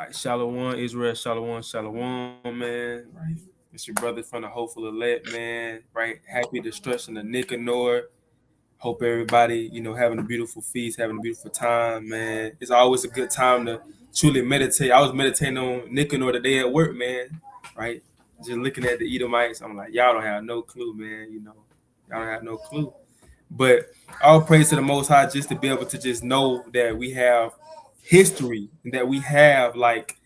right, Shalom, Israel, Shalom, Shalom, man. Right. It's your brother from the Hopeful Elect, man. Right. Happy destruction of Nicanor. Hope everybody, having a beautiful feast, having a beautiful time, man. It's always a good time to truly meditate. I was meditating on Nicanor today at work, man. Right. Just looking at the Edomites, I'm like, y'all don't have no clue, man. Y'all don't have no clue. But all praise to the Most High just to be able to just know that we have history and that we have like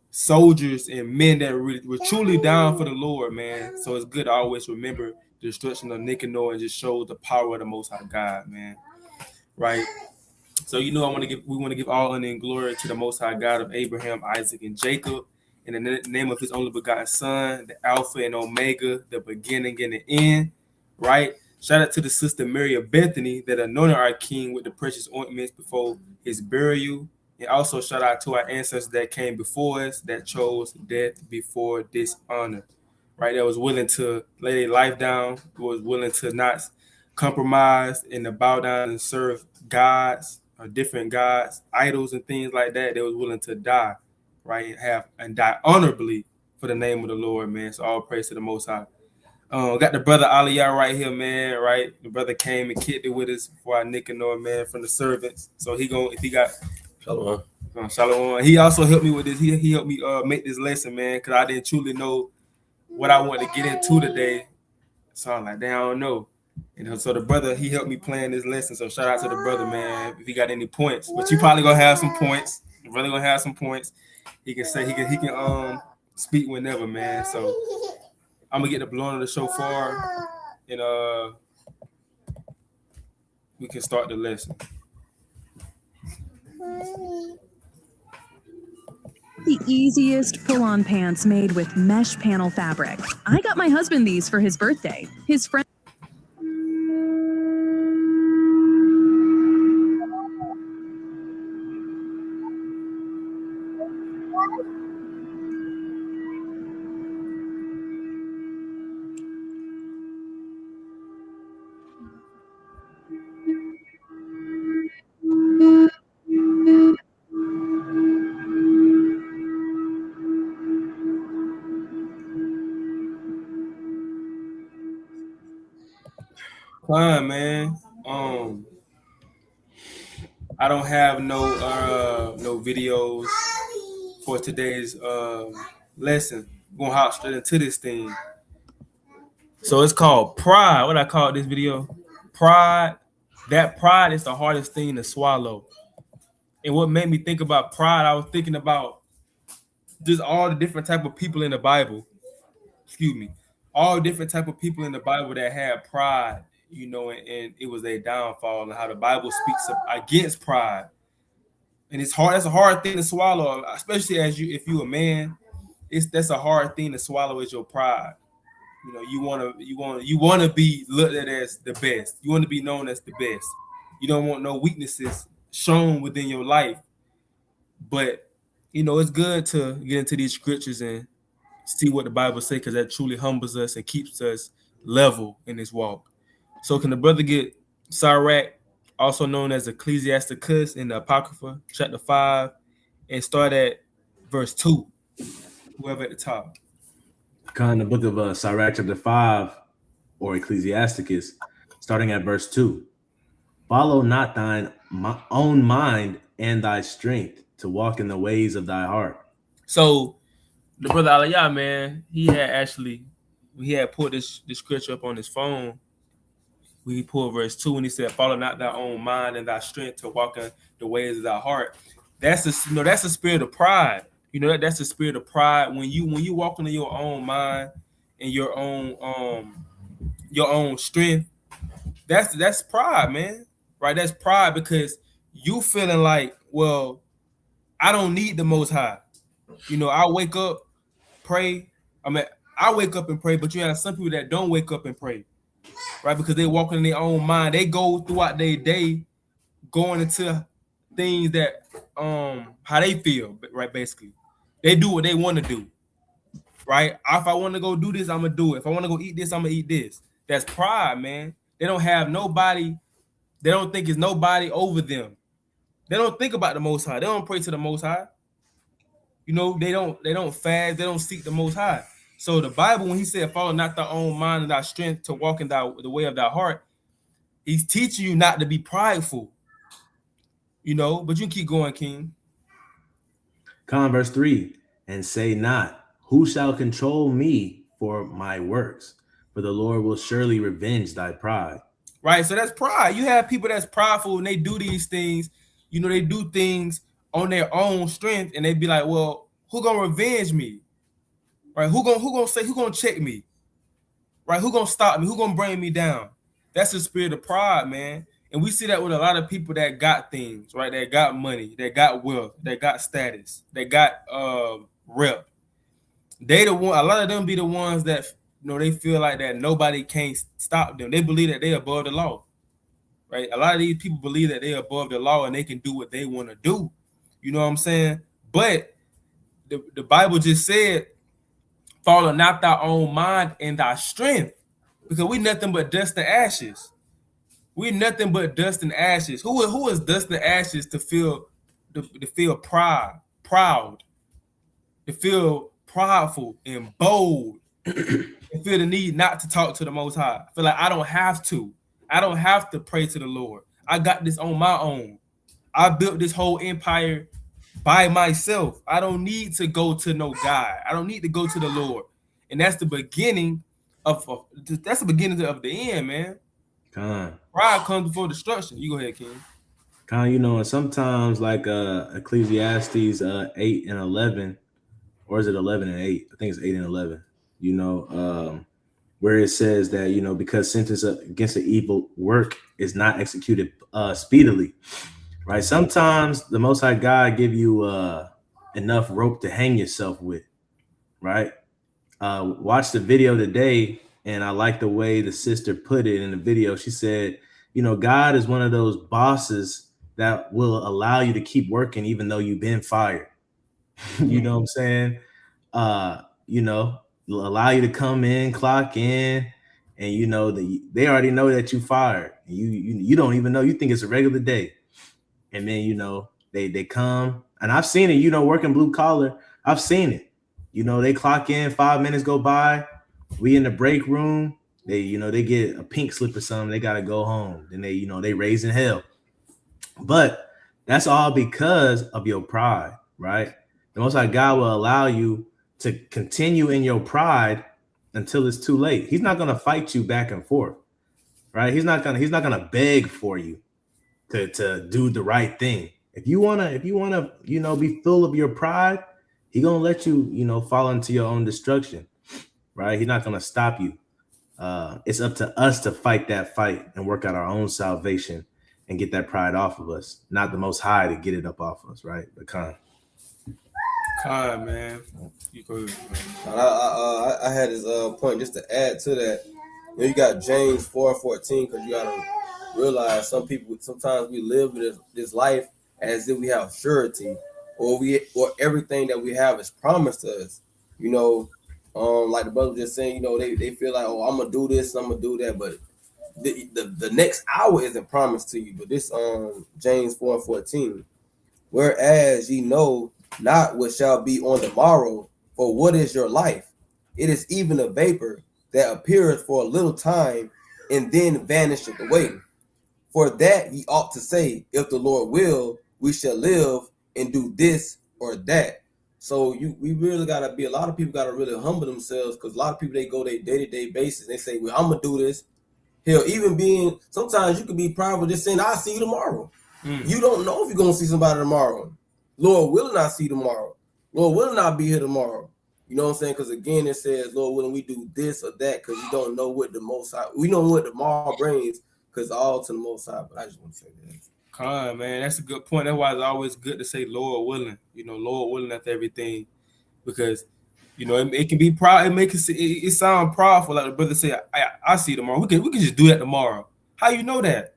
soldiers and men that were truly down for the Lord, man. So it's good to always remember the destruction of Nicanor and just show the power of the Most High God, man. Right. So we want to give all honor and glory to the Most High God of Abraham, Isaac, and Jacob, in the name of His only begotten Son, the Alpha and Omega, the beginning and the end. Right. Shout out to the sister Mary of Bethany that anointed our King with the precious ointments before His burial. And also shout out to our ancestors that came before us that chose death before dishonor, right? That was willing to lay their life down, was willing to not compromise and to bow down and serve gods or different gods, idols and things like that. They was willing to die, right? And die honorably for the name of the Lord, man. So all praise to the Most High. Got the brother Aliyah right here, man. Right, the brother came and kicked it with us for our Nicanor, man, from the servants. So if he got Shalom. Shalom. He also helped me with this. He helped me make this lesson, man, because I didn't truly know what I wanted to get into today. So I'm like, damn, I don't know. And so the brother, he helped me plan this lesson. So shout out to the brother, man. If he got any points, but you probably gonna have some points. You're really gonna have some points. He can say he can speak whenever, man. So I'm gonna get the blowing of the shofar, and we can start the lesson. The easiest pull-on pants made with mesh panel fabric. I got my husband these for his birthday. His friend Fine, man. I don't have no videos for today's lesson. We're gonna hop straight into this thing. So it's called pride. What I call this video? Pride. That pride is the hardest thing to swallow. And what made me think about pride, I was thinking about just all the different type of people in the Bible. Excuse me. All different type of people in the Bible that had pride, and it was their downfall, and how the Bible speaks against pride. And it's hard. That's a hard thing to swallow, especially if you're a man. That's a hard thing to swallow is your pride. You want to be looked at as the best. You want to be known as the best. You don't want no weaknesses shown within your life. But it's good to get into these scriptures and see what the Bible says, because that truly humbles us and keeps us level in this walk. So can the brother get Sirach, also known as Ecclesiasticus in the Apocrypha, chapter 5, and start at verse 2, whoever at the top. In the book of Sirach chapter 5, or Ecclesiasticus, starting at verse 2. Follow not thine own mind and thy strength to walk in the ways of thy heart. So the brother Aliyah, man, he had pulled this scripture up on his phone. We pulled verse 2 and he said, follow not thy own mind and thy strength to walk in the ways of thy heart. That's the spirit of pride. That's the spirit of pride. When you walk into your own mind and your own strength, that's pride, man. Right? That's pride, because you feeling like, well, I don't need the Most High. I wake up, pray. I wake up and pray, but you have some people that don't wake up and pray, right? Because they walk in their own mind. They go throughout their day going into things that how they feel, right? Basically, they do what they want to do, right? If I want to go do this, I'm gonna do it. If I want to go eat this, I'm gonna eat this. That's pride, man. They don't have nobody. They don't think it's nobody over them. They don't think about the Most High. They don't pray to the Most High. You know, they don't fast, they don't seek the Most High. So the Bible, when he said, "Follow not thy own mind and thy strength to walk in the way of thy heart," he's teaching you not to be prideful. You know, but you can keep going, King. Verse 3, and say not, who shall control me for my works? For the Lord will surely revenge thy pride. Right, so that's pride. You have people that's prideful and they do these things. You know, they do things on their own strength, and they be like, "Well, who gonna revenge me? Right? Who gonna check me? Right? Who gonna stop me? Who gonna bring me down?" That's the spirit of pride, man. And we see that with a lot of people that got things, right? That got money, that got wealth, that got status, that got rep. They the one. A lot of them be the ones that, you know, they feel like that nobody can stop them. They believe that they above the law, right? A lot of these people believe that they above the law and they can do what they want to do. You know what I'm saying? But the Bible just said, "Follow not thy own mind and thy strength," because we nothing but dust and ashes. We nothing but dust and ashes. Who is dust and ashes to feel proud, to feel prideful and bold, and feel the need not to talk to the Most High. I feel like I don't have to. I don't have to pray to the Lord. I got this on my own. I built this whole empire by myself. I don't need to go to no God. I don't need to go to the Lord. And that's the beginning of the end, man. Pride comes before destruction. You go ahead, King. You know, and sometimes like Ecclesiastes 8 and 11, or is it 11 and 8? I think it's 8 and 11. You know, where it says that, you know, because sentence against the evil work is not executed speedily, right? Sometimes the Most High God give you enough rope to hang yourself with, right? Watch the video today, and I like the way the sister put it in the video. She said, you know, God is one of those bosses that will allow you to keep working even though you've been fired. You know what I'm saying? You know, allow you to come in, clock in, and you know they already know that you fired. You don't even know. You think it's a regular day, and then you know they come, and I've seen it. You know, working blue collar, I've seen it. You know, they clock in, 5 minutes go by, we in the break room. They get a pink slip or something. They gotta go home. Then they raising hell. But that's all because of your pride, right? The Most High God will allow you to continue in your pride until it's too late. He's not gonna fight you back and forth, right? He's not gonna beg for you to do the right thing. If you wanna, you know, be full of your pride, He's gonna let you, you know, fall into your own destruction, right? He's not gonna stop you. It's up to us to fight that fight and work out our own salvation and get that pride off of us, not the Most High to get it up off of us, right? But Khan, man, you go ahead, man. I had this point just to add to that. You know, you got James 4:14, because you gotta realize sometimes we live this life as if we have surety, or everything that we have is promised to us. You know, like the brother was just saying, you know, they feel like, oh, I'm gonna do this, I'm gonna do that, but the next hour isn't promised to you. But this James 4:14, whereas ye know not what shall be on the morrow, for what is your life? It is even a vapor that appeareth for a little time and then vanisheth away. For that ye ought to say, if the Lord will, we shall live and do this or that. So we really gotta be. A lot of people gotta really humble themselves, because a lot of people, they go their day-to-day basis. They say, well, I'm gonna do this. Hell, even being, sometimes you could be prideful just saying, I'll see you tomorrow. You don't know if you're gonna see somebody tomorrow. Lord willing, I see tomorrow. Lord willing, I'll be here tomorrow. You know what I'm saying? Because again, it says, Lord willing, we do this or that, because you don't know what the Most High, we know what tomorrow brings, because all to the Most High. But I just want to say that. Con, man, that's a good point. That's why it's always good to say Lord willing. You know, Lord willing after everything, because you know it can be proud. It sound proudful, like the brother say, I see tomorrow. We can just do that tomorrow. How you know that?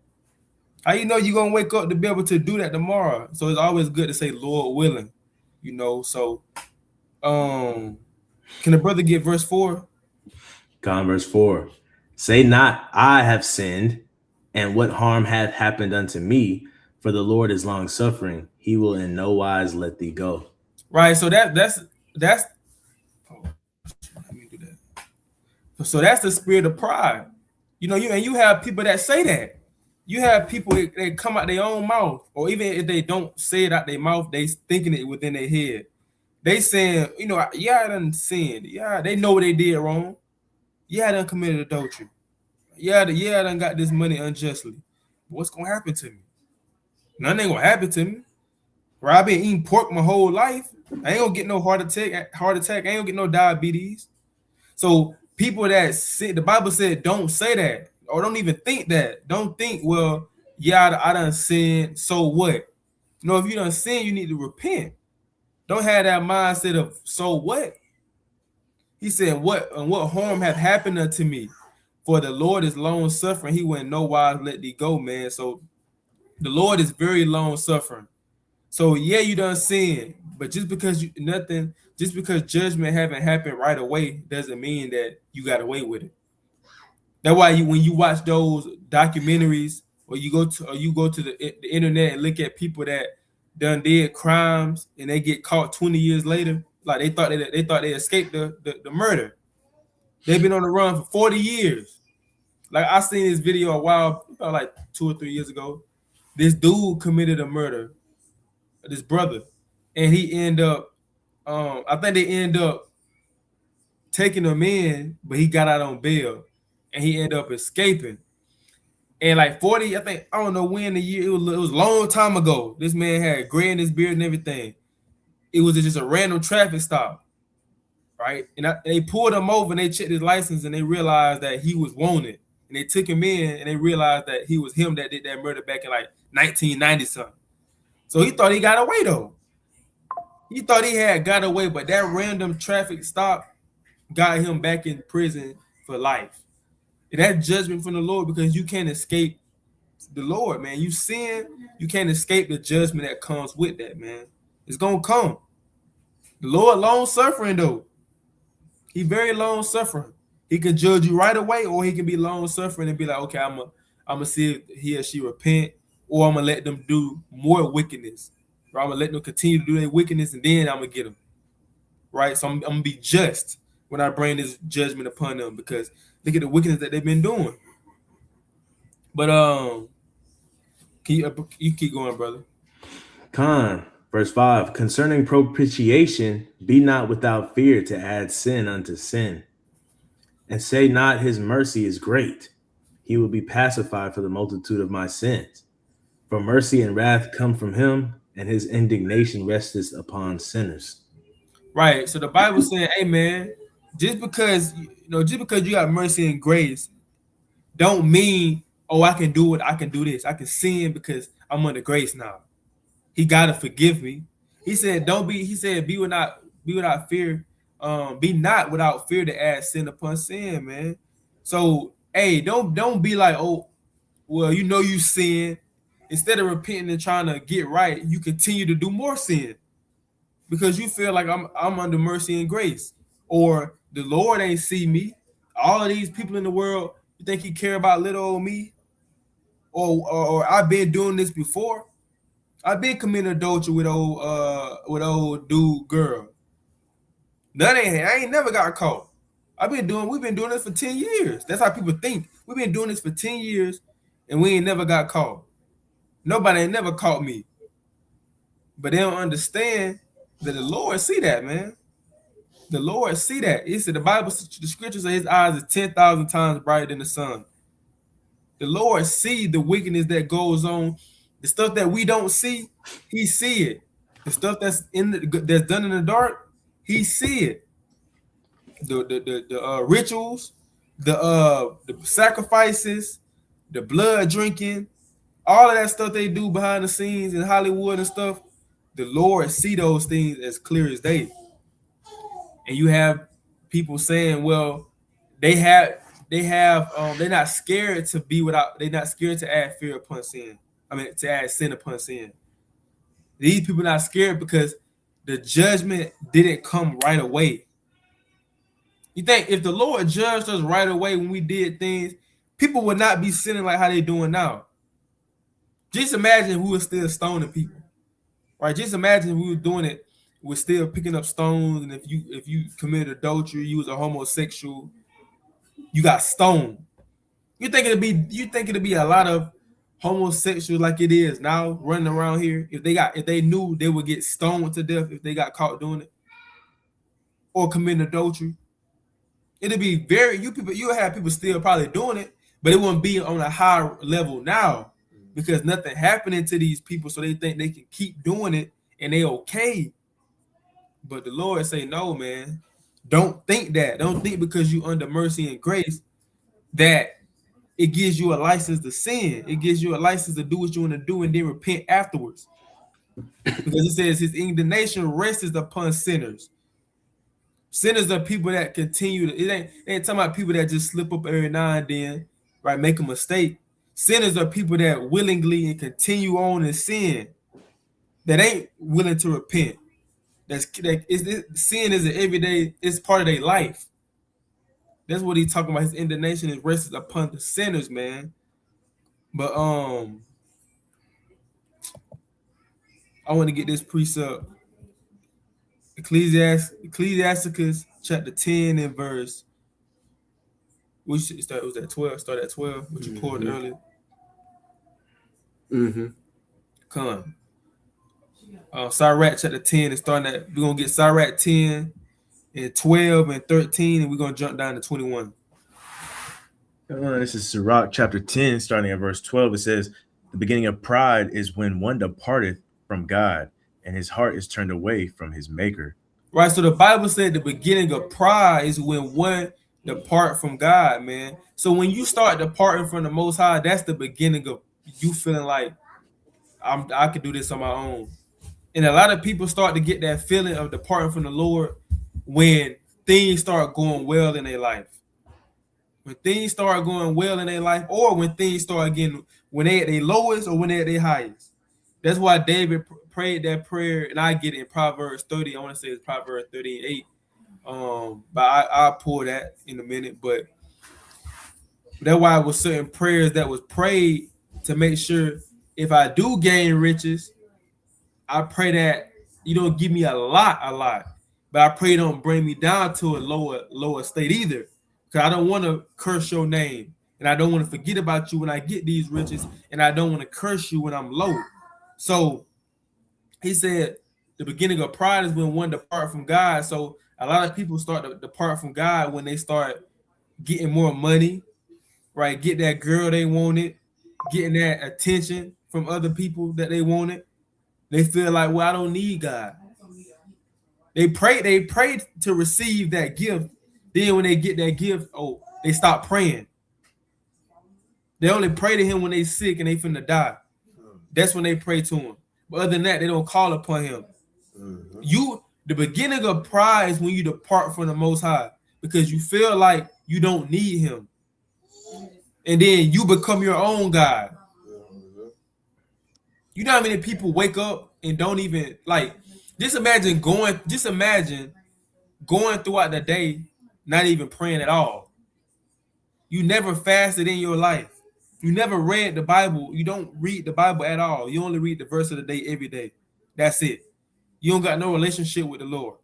How you know you're gonna wake up to be able to do that tomorrow? So it's always good to say Lord willing. You know, so can the brother get verse 4? Con, verse 4. Say not, I have sinned, and what harm hath happened unto me? For the Lord is long suffering; he will in no wise let thee go. right? So that's oh, let me do that. So that's the spirit of pride. You have people that say that. You have people that come out their own mouth, or even if they don't say it out their mouth, they thinking it within their head. They saying, yeah, I done sinned. Yeah, they know what they did wrong. Yeah, I done committed adultery. Yeah, I done got this money unjustly. What's gonna happen to me? Nothing ain't gonna happen to me. Right? I've been eating pork my whole life. I ain't gonna get no heart attack. I ain't gonna get no diabetes. So people that say, the Bible said, don't say that, or don't even think that. Don't think, well, yeah, I done sinned. So what? If you done sin, you need to repent. Don't have that mindset of so what? He said, what harm have happened unto me? For the Lord is long suffering. He wouldn't no wise let thee go, man. So the Lord is very long suffering. So yeah, you done sin, but just because judgment haven't happened right away doesn't mean that you got away with it. That's why when you watch those documentaries, or you go to the internet and look at people that done did crimes and they get caught 20 years later, like they thought they escaped the murder. They've been on the run for 40 years. Like I seen this video a while, about like 2 or 3 years ago. This dude committed a murder, this brother, and he end up, I think they end up taking him in, but he got out on bail, and he ended up escaping. And like 40, I don't know when the year, it was a long time ago. This man had gray in his beard and everything. It was just a random traffic stop, right? And they pulled him over and they checked his license and they realized that he was wanted. And they took him in and they realized that he was him that did that murder back in like 1990 something. So he thought he got away though. He thought he had got away, but that random traffic stop got him back in prison for life. And that's judgment from the Lord, because you can't escape the Lord, man. You sin, you can't escape the judgment that comes with that, man. It's gonna come. The Lord long suffering though. He very long suffering. He can judge you right away, or he can be long suffering and be like, okay, I'm gonna see if he or she repent, or I'm gonna let them do more wickedness. Or I'm gonna let them continue to do their wickedness, and then I'm gonna get them. Right? So I'm gonna be just when I bring this judgment upon them, because look at the wickedness that they've been doing. But you keep going, brother. Verse 5, concerning propitiation, be not without fear to add sin unto sin, and say not his mercy is great. He will be pacified for the multitude of my sins. For mercy and wrath come from him, and his indignation resteth upon sinners. Right. So the Bible saying, hey man, just because you got mercy and grace, don't mean, oh, I can do it, I can do this, I can sin because I'm under grace now. He gotta forgive me. He said, be without fear, be not without fear to add sin upon sin, man. So hey, don't be like, oh, well, you sin. Instead of repenting and trying to get right, you continue to do more sin because you feel like I'm under mercy and grace, or the Lord ain't see me. All of these people in the world, you think he care about little old me? Or I've been doing this before. I've been committing adultery with old dude girl. I ain't never got caught. We've been doing this for 10 years. That's how people think. We've been doing this for 10 years and we ain't never got caught. Nobody ain't never caught me. But they don't understand that the Lord see that, man. The Lord see that. He said the scripture says his eyes is 10,000 times brighter than the sun. The Lord see the wickedness that goes on. The stuff that we don't see, he see it. The stuff that's done in the dark, he see it. The rituals, the sacrifices, the blood drinking, all of that stuff they do behind the scenes in Hollywood and stuff. The Lord see those things as clear as day. And you have people saying, well, they're not scared they're not scared to add fear upon sin. To add sin upon sin. These people not scared because the judgment didn't come right away. You think if the Lord judged us right away when we did things, people would not be sinning like how they doing now. Just imagine we were still stoning people, right? Just imagine we were doing it was still picking up stones, and if you committed adultery, you was a homosexual, you got stoned. You think it'd be a lot of homosexuals like it is now running around here if they knew they would get stoned to death if they got caught doing it or committing adultery? It'd be you'll have people still probably doing it, but it wouldn't be on a high level now because nothing happening to these people, so they think they can keep doing it and they okay. But the Lord say, no, man. Don't think that. Don't think because you under mercy and grace that it gives you a license to sin. It gives you a license to do what you want to do and then repent afterwards. Because it says his indignation rests upon sinners. Sinners are people that continue to, it ain't talking about people that just slip up every now and then, right? Make a mistake. Sinners are people that willingly and continue on in sin, that ain't willing to repent. Sin is an everyday, it's part of their life. That's what he's talking about. His indignation is rested upon the sinners, man. But I want to get this precept. Ecclesiasticus chapter 10 and verse. Was that 12? Start at 12, which you pulled earlier. Come. Sirach chapter 10 is starting at, we're gonna get Sirach 10 and 12 and 13, and we're gonna jump down to 21. This is Sirach chapter 10, starting at verse 12. It says, the beginning of pride is when one departeth from God, and his heart is turned away from his maker. Right. So the Bible said the beginning of pride is when one depart from God, man. So when you start departing from the Most High, that's the beginning of you feeling like I could do this on my own. And a lot of people start to get that feeling of departing from the Lord when things start going well in their life. When things start going well in their life, or when things start getting, when they at their lowest or when they at their highest. That's why David prayed that prayer, and I get it in Proverbs 30. I want to say it's Proverbs 38. But I'll pull that in a minute. But that's why it was certain prayers that was prayed to make sure if I do gain riches, I pray that you don't give me a lot, but I pray don't bring me down to a lower state either, because I don't want to curse your name, and I don't want to forget about you when I get these riches, and I don't want to curse you when I'm low. So he said the beginning of pride is when one depart from God. So a lot of people start to depart from God when they start getting more money, right? Get that girl they wanted, getting that attention from other people that they wanted. They feel like, well, I don't need God. They pray to receive that gift. Then when they get that gift, they stop praying. They only pray to him when they sick and they finna die. That's when they pray to him. But other than that, they don't call upon him. The beginning of pride is when you depart from the Most High because you feel like you don't need him. And then you become your own God. You know how many people wake up and don't even just imagine going throughout the day, not even praying at all. You never fasted in your life. You never read the Bible. You don't read the Bible at all. You only read the verse of the day every day. That's it. You don't got no relationship with the Lord.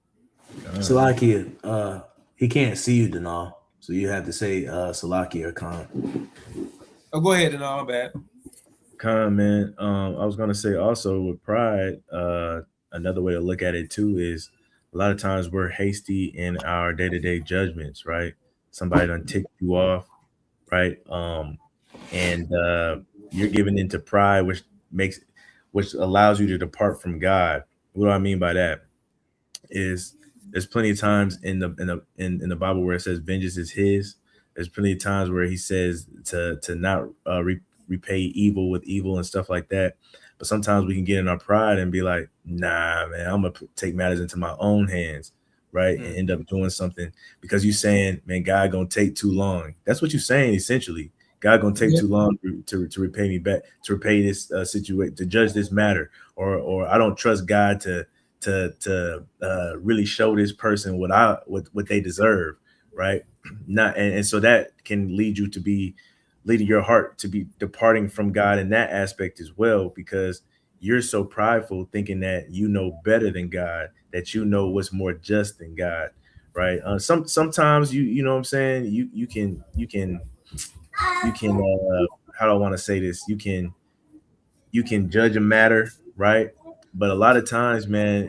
Salakia, he can't see you, Denal. So you have to say Salakia or Khan. Oh, go ahead, Denal. I'm bad. Khan, man. I was gonna say also with pride, another way to look at it too is a lot of times we're hasty in our day-to-day judgments, right? Somebody done ticked you off, right? And you're giving into pride, which allows you to depart from God. What do I mean by that? Is there's plenty of times in the Bible where it says vengeance is his. There's plenty of times where he says to not repay evil with evil and stuff like that. But sometimes we can get in our pride and be like, nah, man, I'm gonna take matters into my own hands, right? And end up doing something because you're saying, man, God gonna take too long. That's what you're saying essentially. God gonna take too long to repay me back, to repay this situation, to judge this matter, or I don't trust God to really show this person what they deserve, right? And so that can lead you to be leading your heart to be departing from God in that aspect as well, because you're so prideful, thinking that you know better than God, that you know what's more just than God, right? Sometimes you know what I'm saying, you can how do I want to say this? You can judge a matter, right? But a lot of times, man,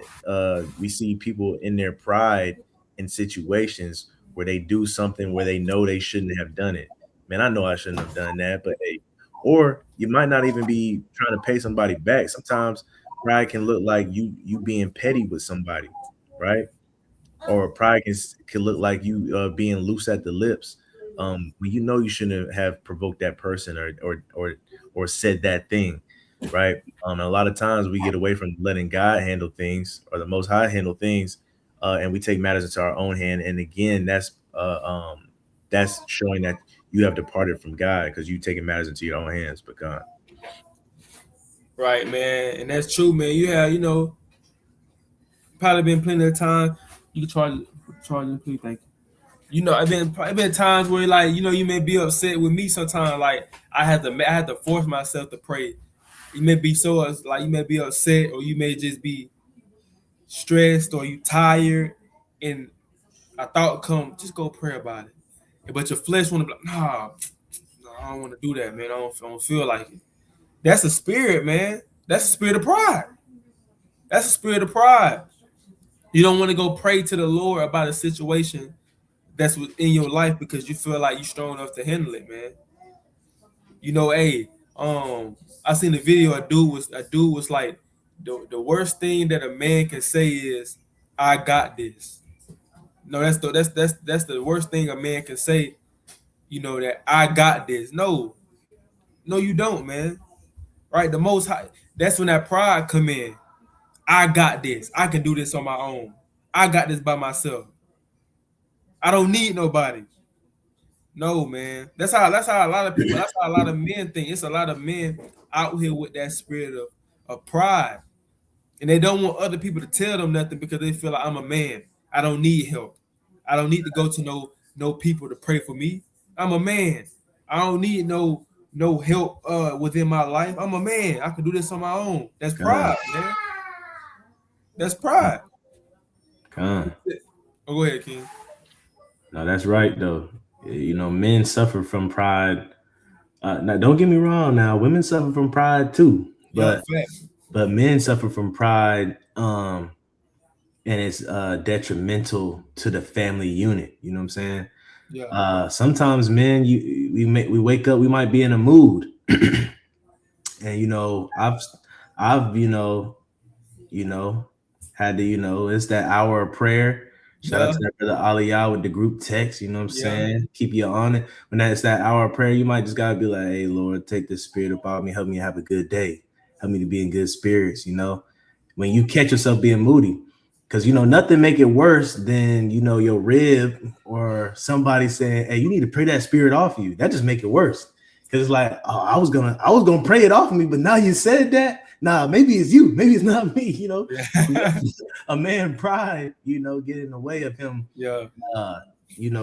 we see people in their pride in situations where they do something where they know they shouldn't have done it. Man, I know I shouldn't have done that, but hey, or you might not even be trying to pay somebody back. Sometimes pride can look like you being petty with somebody, right? Or pride can look like you being loose at the lips. When you know you shouldn't have provoked that person or said that thing, right? And a lot of times we get away from letting God handle things or the Most High handle things, and we take matters into our own hand. And again, that's showing that you have departed from God because you taking matters into your own hands. But God, Right, man, and that's true, man. You have, probably been plenty of time. You can charge them, please, thank you. I've been times where like, you may be upset with me sometimes. Like I had to force myself to pray. You may be you may be upset, or you may just be stressed, or you tired, and a thought come, just go pray about it. But your flesh want to be like, nah, I don't want to do that, man. I don't feel like it. That's a spirit, man. That's a spirit of pride. That's a spirit of pride. You don't want to go pray to the Lord about a situation that's within your life because you feel like you're strong enough to handle it, man. Hey, I seen a video. A dude was like, the worst thing that a man can say is, "I got this." No, that's the worst thing a man can say. That I got this. No, you don't, man. Right? The Most High. That's when that pride come in. I got this. I can do this on my own. I got this by myself. I don't need nobody. No, man. That's how a lot of people, that's how a lot of men think. It's a lot of men out here with that spirit of pride. And they don't want other people to tell them nothing because they feel like, I'm a man. I don't need help. I don't need to go to no people to pray for me. I'm a man. I don't need no help within my life. I'm a man. I can do this on my own. That's pride, man. That's pride. Con. Oh, go ahead, King. No, that's right though. Men suffer from pride. Now, don't get me wrong. Now, women suffer from pride too, but men suffer from pride. And it's detrimental to the family unit. You know what I'm saying? Yeah. Sometimes men, we wake up, we might be in a mood, and I've had to it's that hour of prayer. Shout out to that brother Aliyah with the group text. You know what I'm saying? Keep you on it. When it's that hour of prayer, you might just gotta be like, "Hey, Lord, take this spirit about me. Help me have a good day. Help me to be in good spirits." When you catch yourself being moody, because nothing make it worse than your rib or somebody saying, "Hey, you need to pray that spirit off you." That just make it worse. Because it's like, oh, I was gonna pray it off of me, but now you said that. Nah, maybe it's you. Maybe it's not me. A man pride, get in the way of him. Yeah.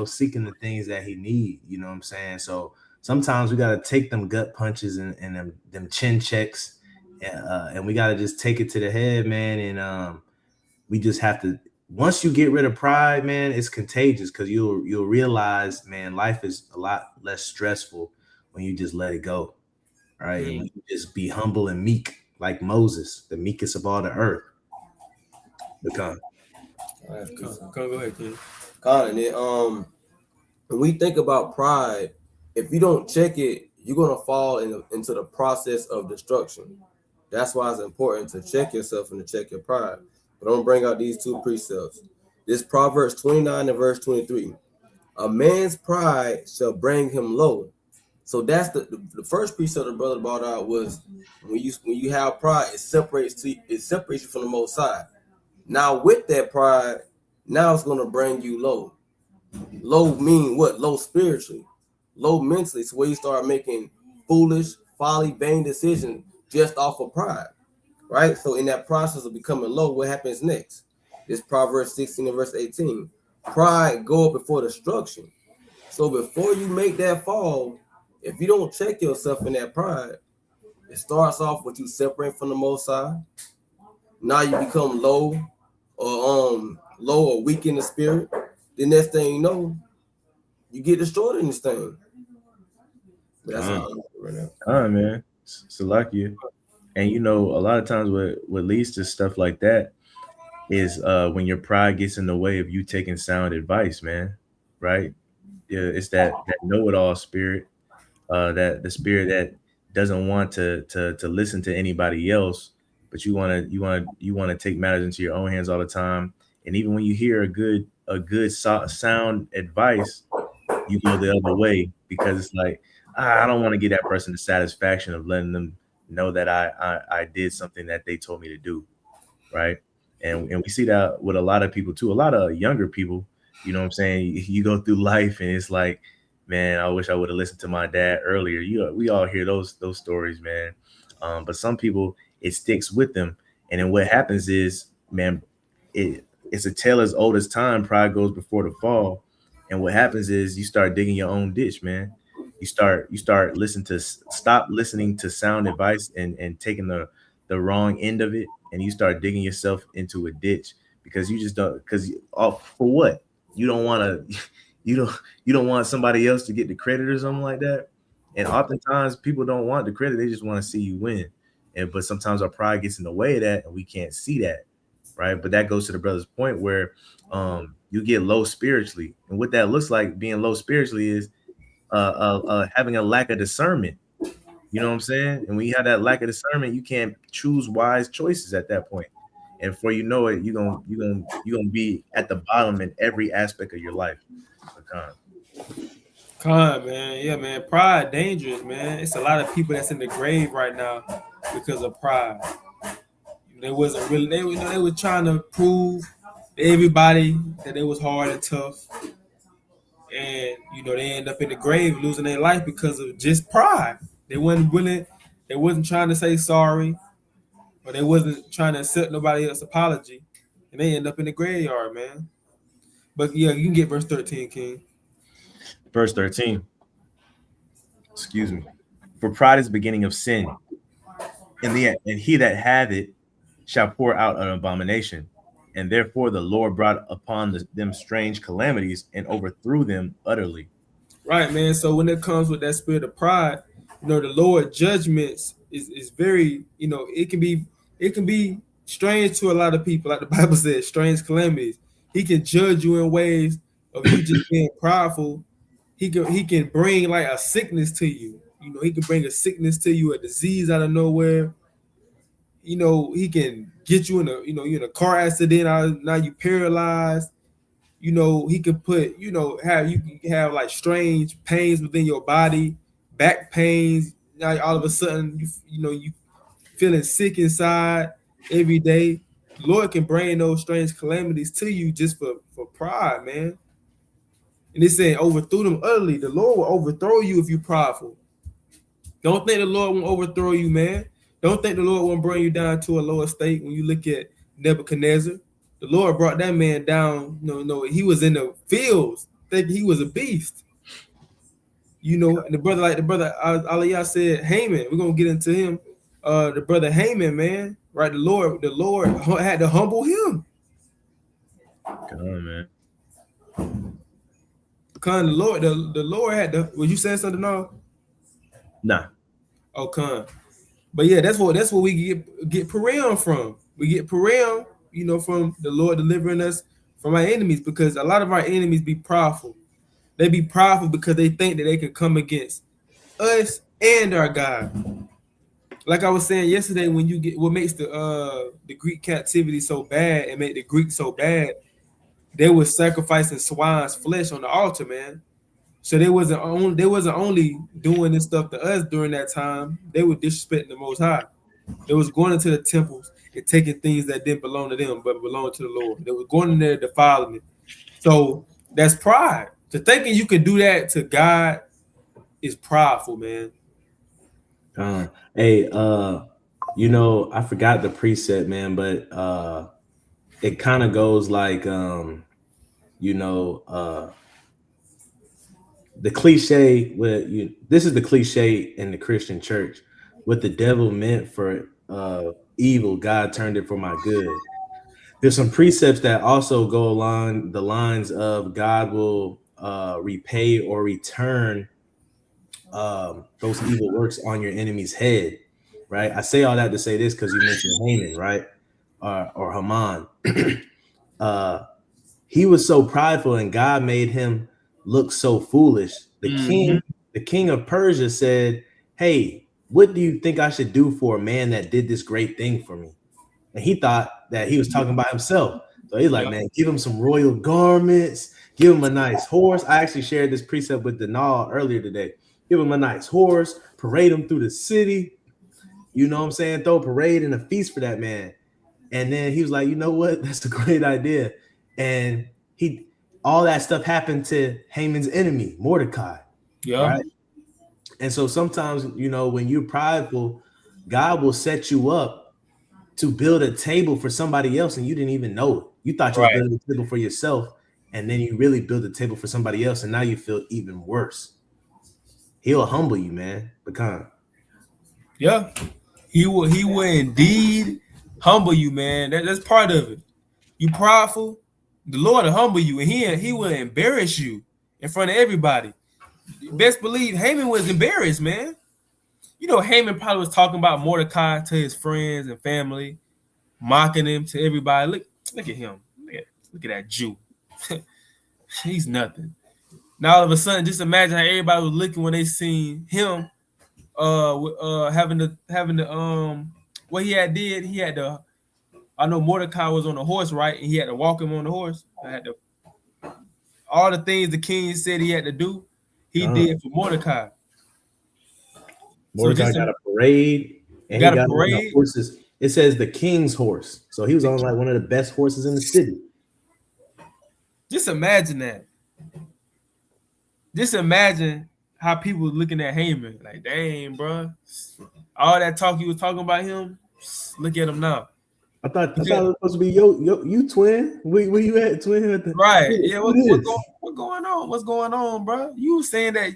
Seeking the things that he need. You know what I'm saying? So sometimes we gotta take them gut punches and them chin checks, and we gotta just take it to the head, man. And we just have to. Once you get rid of pride, man, it's contagious because you'll realize, man, life is a lot less stressful when you just let it go, right? And you just be humble and meek, like Moses, the meekest of all the earth. Go ahead, King. Colin, when we think about pride, if you don't check it, you're gonna fall into the process of destruction. That's why it's important to check yourself and to check your pride. But I'm gonna bring out these two precepts. This Proverbs 29 and verse 23. A man's pride shall bring him low. So that's the first precept the brother brought out was when you have pride, it separates you from the Most High. Now with that pride, now it's gonna bring you low. Low mean what? Low spiritually, low mentally. So where you start making foolish, folly, vain decisions just off of pride, right? So in that process of becoming low, what happens next? This Proverbs 16 and verse 18. Pride go up before destruction. So before you make that fall, if you don't check yourself in that pride, It starts off with you separating from the Most High. Now you become low or weak in the spirit. The next thing you know, you get destroyed in this thing. But that's how I look at it right now. Man, Salakia. And you know, a lot of times what leads to stuff like that is when your pride gets in the way of you taking sound advice, man. Right? Yeah, it's that know-it-all spirit, that the spirit that doesn't want to listen to anybody else, but you want to take matters into your own hands all the time. And even when you hear a good sound advice, you go the other way because it's like, I don't want to give that person the satisfaction of letting them know that I did something that they told me to do, right? And we see that with a lot of people too, a lot of younger people. You know what I'm saying? You go through life and it's like, man, I wish I would have listened to my dad earlier. We all hear those stories, man. But some people, it sticks with them. And then what happens is, man, it's a tale as old as time. Pride goes before the fall. And what happens is you start digging your own ditch, man. You start stop listening to sound advice and taking the wrong end of it. And you start digging yourself into a ditch because you just don't, because for what? You don't want to, you don't want somebody else to get the credit or something like that. And oftentimes people don't want the credit. They just want to see you win. But sometimes our pride gets in the way of that and we can't see that. Right. But that goes to the brother's point where you get low spiritually. And what that looks like being low spiritually is having a lack of discernment. You know what I'm saying? And when you have that lack of discernment, you can't choose wise choices at that point. And before you know it, you're gonna be at the bottom in every aspect of your life. Con, man. Yeah, man. Pride dangerous, man. It's a lot of people that's in the grave right now because of pride. They wasn't really, they were trying to prove to everybody that it was hard and tough. And they end up in the grave losing their life because of just pride. They wasn't willing, they wasn't trying to say sorry, or they wasn't trying to accept nobody else's apology. And they end up in the graveyard, man. But yeah, you can get verse 13, King. Verse 13. Excuse me. For pride is the beginning of sin. And he that hath it shall pour out an abomination. And therefore the Lord brought upon them strange calamities and overthrew them utterly. Right, man. So when it comes with that spirit of pride, the Lord judgments is very, it can be strange to a lot of people, like the Bible says, strange calamities. He can judge you in ways of you just being prideful. He can bring like a sickness to you. He can bring a sickness to you, a disease out of nowhere. He can get you in you're in a car accident. Now you paralyzed. He can put, you can have like strange pains within your body, back pains. Now all of a sudden, you feeling sick inside every day. The Lord can bring those strange calamities to you just for pride, man. And it's saying overthrew them utterly. The Lord will overthrow you if you're prideful. Don't think the Lord won't overthrow you, man. Don't think the Lord won't bring you down to a lower state. When you look at Nebuchadnezzar, the Lord brought that man down. He was in the fields thinking he was a beast. And the brother Aliyah said, Haman, we're gonna get into him. The brother Haman, man, right? The Lord had to humble him. Come on, man. The Lord had to. Was you saying something now? Nah. Oh, but yeah, that's what we get Purim from. We get Purim, from the Lord delivering us from our enemies, because a lot of our enemies be prideful. They be prideful because they think that they can come against us and our God. Like I was saying yesterday, when you get what makes the Greek captivity so bad and make the Greeks so bad, they were sacrificing swine's flesh on the altar, man. So they wasn't only doing this stuff to us during that time. They were disrespecting the Most High. They was going into the temples and taking things that didn't belong to them, but belonged to the Lord. They were going in there defiling it. So that's pride. So thinking you can do that to God is prideful, man. Hey, I forgot the preset, man, but it kind of goes like, the cliche this is the cliche in the Christian church. What the devil meant for evil, God turned it for my good. There's some precepts that also go along the lines of God will repay or return those evil works on your enemy's head, right? I say all that to say this because you mentioned Haman, right? Or Haman. He was so prideful and God made him look so foolish. The king of Persia said, hey, what do you think I should do for a man that did this great thing for me? And he thought that he was talking about himself. So he's like, man, give him some royal garments, give him a nice horse. I actually shared this precept with Denal earlier today. Give him a nice horse, parade him through the city. You know what I'm saying? Throw a parade and a feast for that man. And then he was like, you know what? That's a great idea. And all that stuff happened to Haman's enemy, Mordecai. Yeah. Right? And so sometimes, when you're prideful, God will set you up to build a table for somebody else and you didn't even know it. You thought you were building a table for yourself, and then you really build a table for somebody else, and now you feel even worse. He'll humble you, man. Pecan. Yeah. He will indeed humble you, man. That's part of it. You prideful, the Lord will humble you, and he will embarrass you in front of everybody. Best believe Haman was embarrassed, man. Haman probably was talking about Mordecai to his friends and family, mocking him to everybody. Look at him. Look at that Jew. He's nothing. Now all of a sudden, just imagine how everybody was looking when they seen him having the what he had did. He had to, I know Mordecai was on a horse, right? And he had to walk him on the horse. All the things the king said he had to do, he did for Mordecai. Mordecai got a parade, and he got a horses. It says the king's horse, so he was on like one of the best horses in the city. Just imagine that. Just imagine how people were looking at Haman, like, dang, bro, all that talk you was talking about him. Look at him now. I thought it was supposed to be you twin. Where you at, twin? Right? Yeah. What's going on? What's going on, bro? You saying that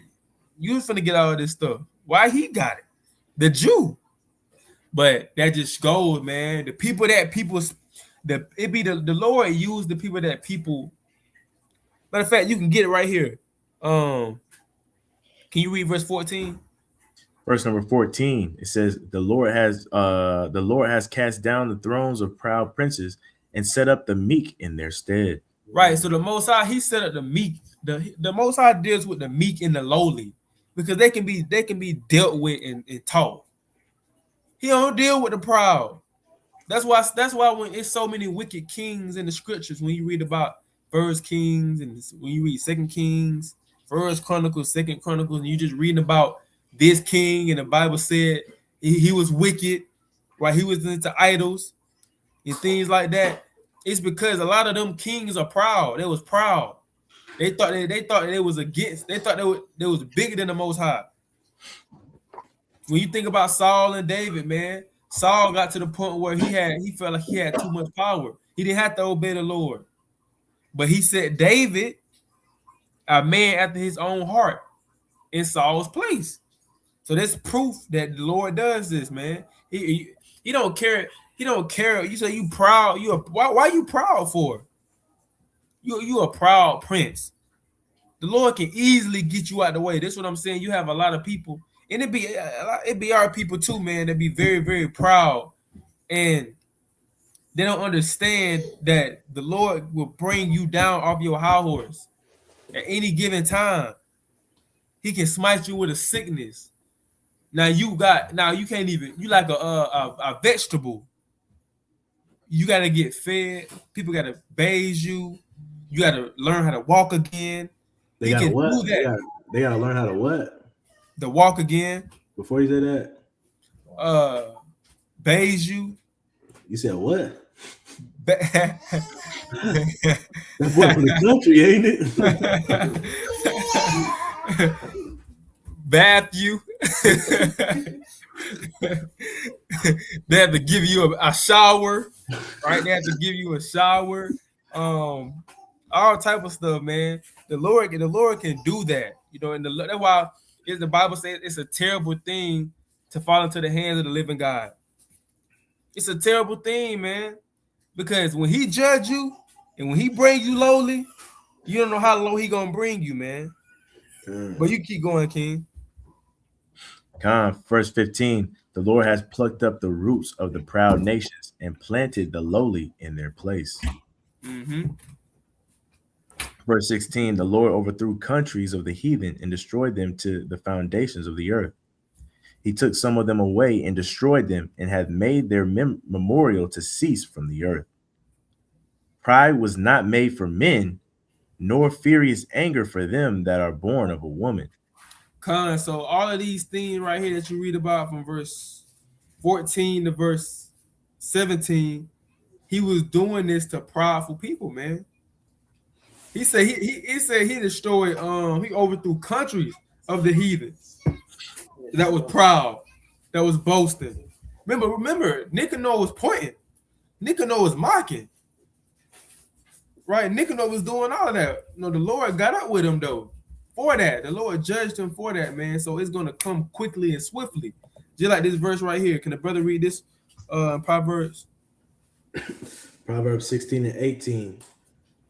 you was finna get all of this stuff? Why he got it? The Jew. But that just goes, man. The Lord used the people that people. Matter of fact, you can get it right here. Can you read verse 14? Verse number 14. It says, the Lord has cast down the thrones of proud princes and set up the meek in their stead. Right. So the Most High, he set up the meek. The Most High deals with the meek and the lowly because they can be dealt with and taught. He don't deal with the proud. That's why when it's so many wicked kings in the scriptures, when you read about First Kings and when you read Second Kings, First Chronicles, Second Chronicles, and you just reading about this king, and the Bible said he was wicked, right? He was into idols and things like that. It's because a lot of them kings are proud. They was proud. They thought they was against. They thought they was bigger than the Most High. When you think about Saul and David, man, Saul got to the point where he felt like he had too much power. He didn't have to obey the Lord, but he set David, a man after his own heart, in Saul's place. So that's proof that the Lord does this, man. He don't care. He don't care. You say you proud. Why you proud for? You a proud prince. The Lord can easily get you out the way. That's what I'm saying. You have a lot of people, and it be our people too, man. That be very, very proud, and they don't understand that the Lord will bring you down off your high horse at any given time. He can smite you with a sickness. Now you can't even. You like a vegetable. You got to get fed. People got to bathe you. You got to learn how to walk again. They got to what? They got to learn how to what? To walk again. Before you say that, bathe you. You said what? That's what from the country, ain't it? Bath you. They have to give you a shower, right? They have to give you a shower. All type of stuff, man. The Lord can do that, and that's why the Bible says it's a terrible thing to fall into the hands of the living God. It's a terrible thing, man. Because when he judge you and when he bring you lowly, you don't know how low he gonna bring you, man. But you keep going, King. Verse 15, the Lord has plucked up the roots of the proud nations and planted the lowly in their place. Mm-hmm. Verse 16, the Lord overthrew countries of the heathen and destroyed them to the foundations of the earth. He took some of them away and destroyed them and had made their memorial to cease from the earth. Pride was not made for men, nor furious anger for them that are born of a woman. So all of these things right here that you read about from verse 14 to verse 17, he was doing this to prideful people, man. He said he said he destroyed, he overthrew countries of the heathen that was proud, that was boasting. Remember, Nicanor was pointing. Nicanor was mocking. Right? Nicanor was doing all of that. The Lord got up with him, though, for that. The Lord judged him for that, man. So it's going to come quickly and swiftly. Just like this verse right here. Can the brother read this Proverbs? Proverbs 16 and 18.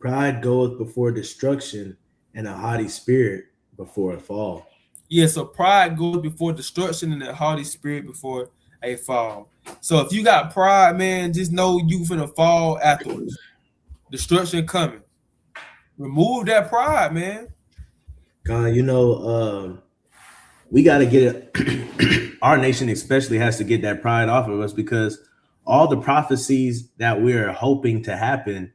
Pride goeth before destruction, and a haughty spirit before a fall. Yeah, so pride goes before destruction and a haughty spirit before a fall. So if you got pride, man, just know you finna fall afterwards. Destruction coming. Remove that pride, man. We got to get it. Our nation especially has to get that pride off of us, because all the prophecies that we're hoping to happen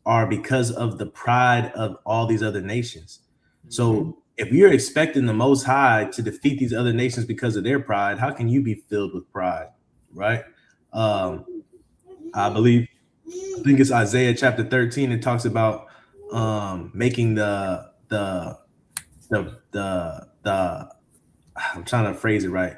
are because of the pride of all these other nations. So if you're expecting the Most High to defeat these other nations because of their pride, how can you be filled with pride, right? I think it's Isaiah chapter 13. It talks about making the I'm trying to phrase it right.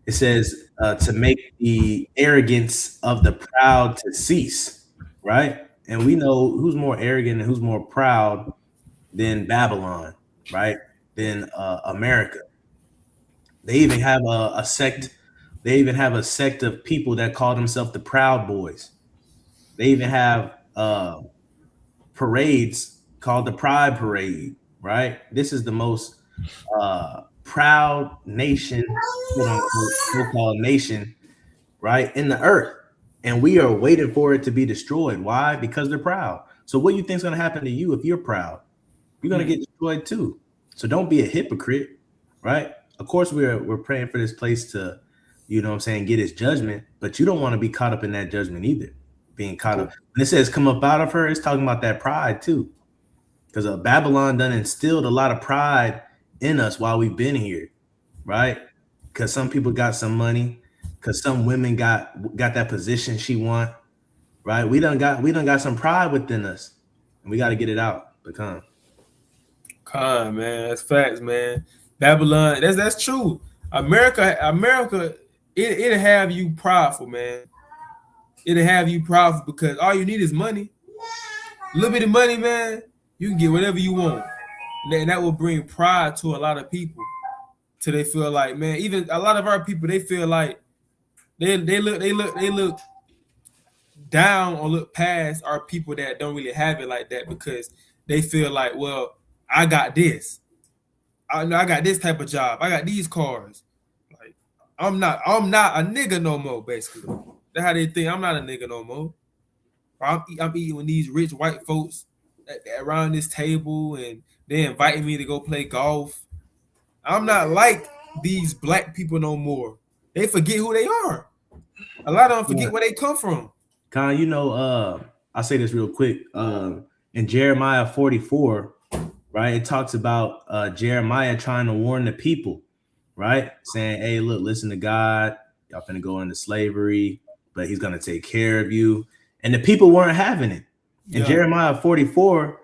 It says to make the arrogance of the proud to cease, right? And we know who's more arrogant and who's more proud than Babylon, right? Than America. They even have a sect. They even have a sect of people that call themselves the Proud Boys. They even have parades called the Pride Parade, right? This is the most proud nation, so-called nation, right, in the earth. And we are waiting for it to be destroyed. Why? Because they're proud. So what do you think is going to happen to you if you're proud? You're going to get destroyed too. So don't be a hypocrite, right? Of course, we're praying for this place to, get his judgment, but you don't want to be caught up in that judgment either. Being caught up. When it says come up out of her, it's talking about that pride too. Because Babylon done instilled a lot of pride in us while we've been here, right? Because some people got some money, because some women got that position she want, right? We done got some pride within us, and we got to get it out. Become. Con, man, that's facts, man. Babylon, that's true. America, it'll have you prideful, man. It'll have you prideful because all you need is money. A little bit of money, man, you can get whatever you want. And that will bring pride to a lot of people, till they feel like, man, even a lot of our people, they feel like they look down or look past our people that don't really have it like that, because they feel like, well, I got this. I got this type of job. I got these cars. Like I'm not a nigga no more, basically. That's how they think. I'm not a nigga no more. I'm eating with these rich white folks around this table, and they inviting me to go play golf. I'm not like these black people no more. They forget who they are. A lot of them forget where they come from. Con, I'll say this real quick. In Jeremiah 44, right, it talks about Jeremiah trying to warn the people, right? Saying, hey, look, listen to God. Y'all finna go into slavery, but he's going to take care of you. And the people weren't having it. In Jeremiah 44,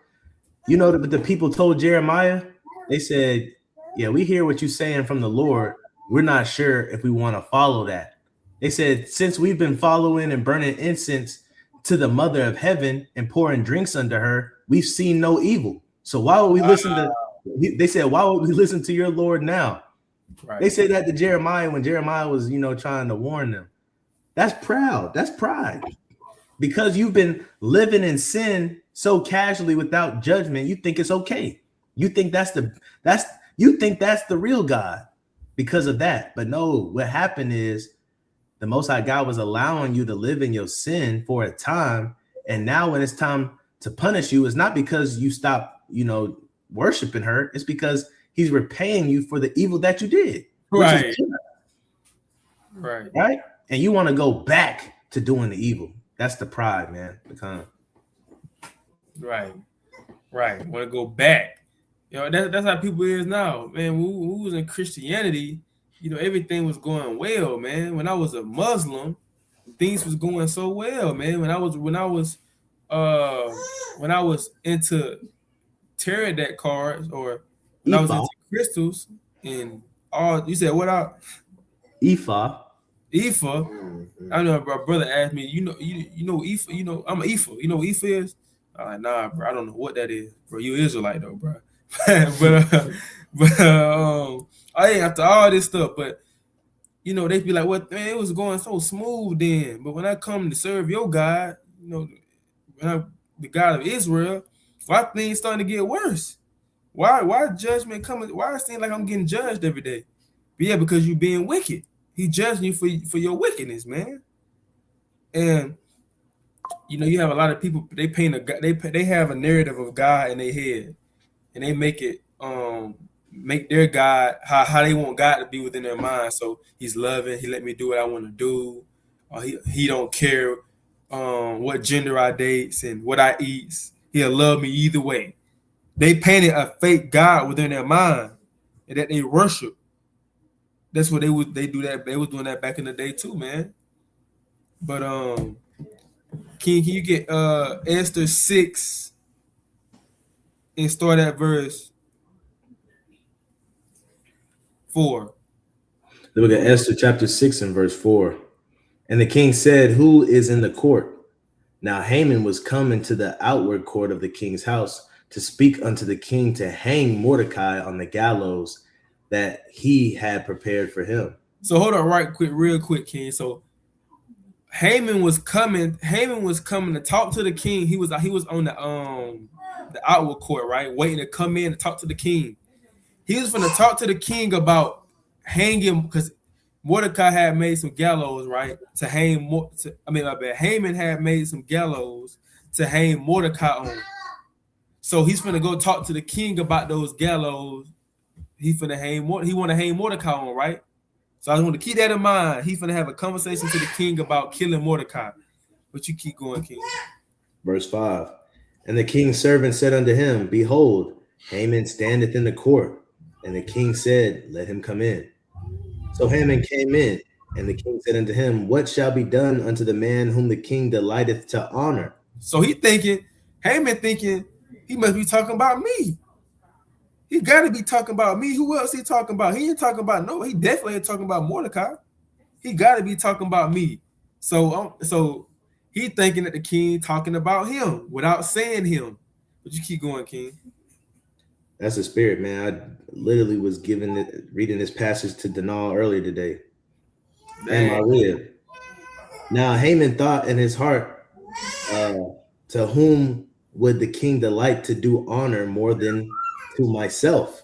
the people told Jeremiah, they said, yeah, we hear what you're saying from the Lord. We're not sure if we want to follow that. They said, since we've been following and burning incense to the mother of heaven and pouring drinks unto her, we've seen no evil. So why would we listen to, they said, why would we listen to your Lord now? Right. They say that to Jeremiah when Jeremiah was, trying to warn them. That's proud. That's pride. Because you've been living in sin so casually without judgment, you think it's okay. You think that's the real God because of that. But no, what happened is the Most High God was allowing you to live in your sin for a time, and now when it's time to punish you, it's not because you stop, worshiping her. It's because He's repaying you for the evil that you did. Right. Right. Right. And you want to go back to doing the evil. That's the pride, man. Right. Want to go back. That's how people is now, man. We was in Christianity, everything was going well, man. When I was a Muslim, things was going so well, man. When I was into tarot deck cards, or when I was into crystals and all, you said what out? Ifa. Mm-hmm. I know, bro. Brother asked me, you know Ifa. I'm an Ifa. You know what Ifa is? I'm like, nah, bro. I don't know what that is, bro. You Israelite though, bro. but I ain't after all this stuff. But they be like, "What? Man, it was going so smooth then." But when I come to serve your God, the God of Israel, why things starting to get worse? Why judgment coming? Why it seems like I'm getting judged every day? But yeah, because you being wicked. He judging you for your wickedness, man. And you have a lot of people. They they have a narrative of God in their head, and they make it make their God how they want God to be within their mind. So He's loving. He let me do what I want to do. He don't care what gender I date and what I eat. He'll love me either way. They painted a fake God within their mind and that they worship. That's what they do that. They was doing that back in the day too, man. But can you get Esther 6 and start at verse 4? Look at Esther chapter 6 and verse 4. And the king said, "Who is in the court?" Now Haman was come into the outward court of the king's house to speak unto the king to hang Mordecai on the gallows that he had prepared for him. So hold on real quick, King. So Haman was coming to talk to the king. He was on the outward court, right? Waiting to come in to talk to the king. He was going to talk to the king about hanging, because Mordecai had made some gallows, right? To hang Haman had made some gallows to hang Mordecai on. So he's going to go talk to the king about those gallows. He want to hang Mordecai on, right? So I just want to keep that in mind. He's going to have a conversation to the king about killing Mordecai. But you keep going, King. Verse 5. And the king's servant said unto him, Behold, Haman standeth in the court. And the king said, Let him come in. So Haman came in, and the king said unto him, What shall be done unto the man whom the king delighteth to honor? So Haman thinking, he must be talking about me. He got to be talking about me. Who else he talking about? He ain't talking about no. He definitely ain't talking about Mordecai. He got to be talking about me. So he thinking that the king talking about him without saying him. But you keep going, King. That's the spirit, man. I literally was reading this passage to Danal earlier today. And my rib. Now Haman thought in his heart, to whom would the king delight to do honor more than to myself?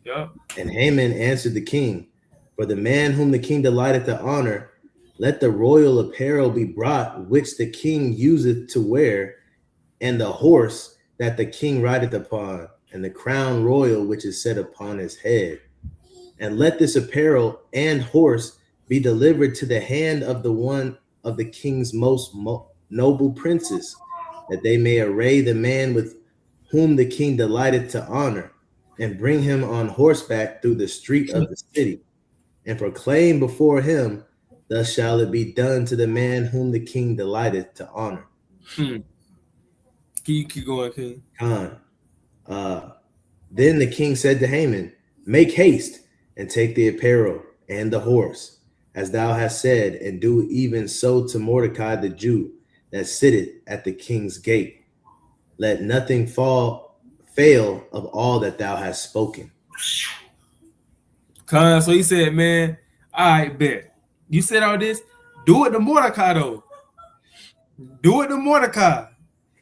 Yeah. And Haman answered the king, For the man whom the king delighteth to honor, let the royal apparel be brought, which the king useth to wear, and the horse that the king rideth upon, and the crown royal which is set upon his head. And let this apparel and horse be delivered to the hand of the one of the king's most noble princes, that they may array the man with whom the king delighteth to honor, and bring him on horseback through the street of the city, and proclaim before him, Thus shall it be done to the man whom the king delighteth to honor. Can you keep going, King? Then the king said to Haman, Make haste and take the apparel and the horse, as thou hast said, and do even so to Mordecai the Jew that sitteth at the king's gate. Let nothing fail of all that thou hast spoken. So he said, man, all right, bet. You said all this, do it to Mordecai though. Do it to Mordecai.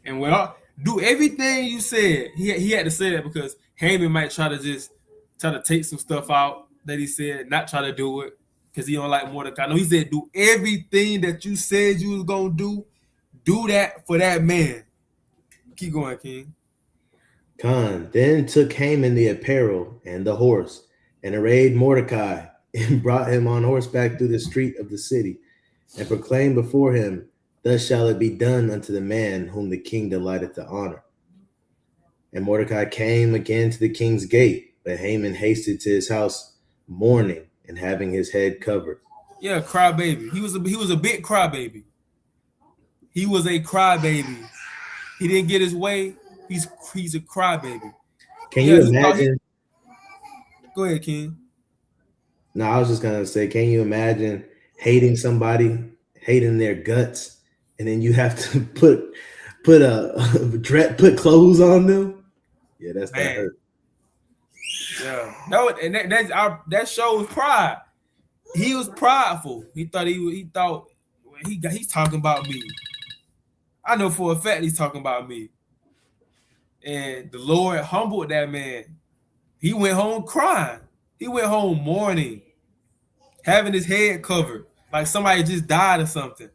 And well, do everything you said. He had to say that because Haman might try to take some stuff out that he said, not try to do it because he don't like Mordecai. No, he said, do everything that you said you was gonna do. Do that for that man. Keep going, King. Khan then took Haman the apparel and the horse, and arrayed Mordecai, and brought him on horseback through the street of the city, and proclaimed before him, thus shall it be done unto the man whom the king delighteth to honor. And Mordecai came again to the king's gate, but Haman hasted to his house mourning and having his head covered. Yeah, crybaby. He was a big crybaby. He was a crybaby. He didn't get his way. He's a crybaby. Can you imagine? Go ahead, King. No, I was just gonna say, can you imagine hating somebody, hating their guts, and then you have to put clothes on them? Yeah, that hurt. Yeah, no, and that shows pride. He was prideful. He thought he's talking about me. I know for a fact he's talking about me. And the Lord humbled that man. He went home crying. He went home mourning, having his head covered like somebody just died or something.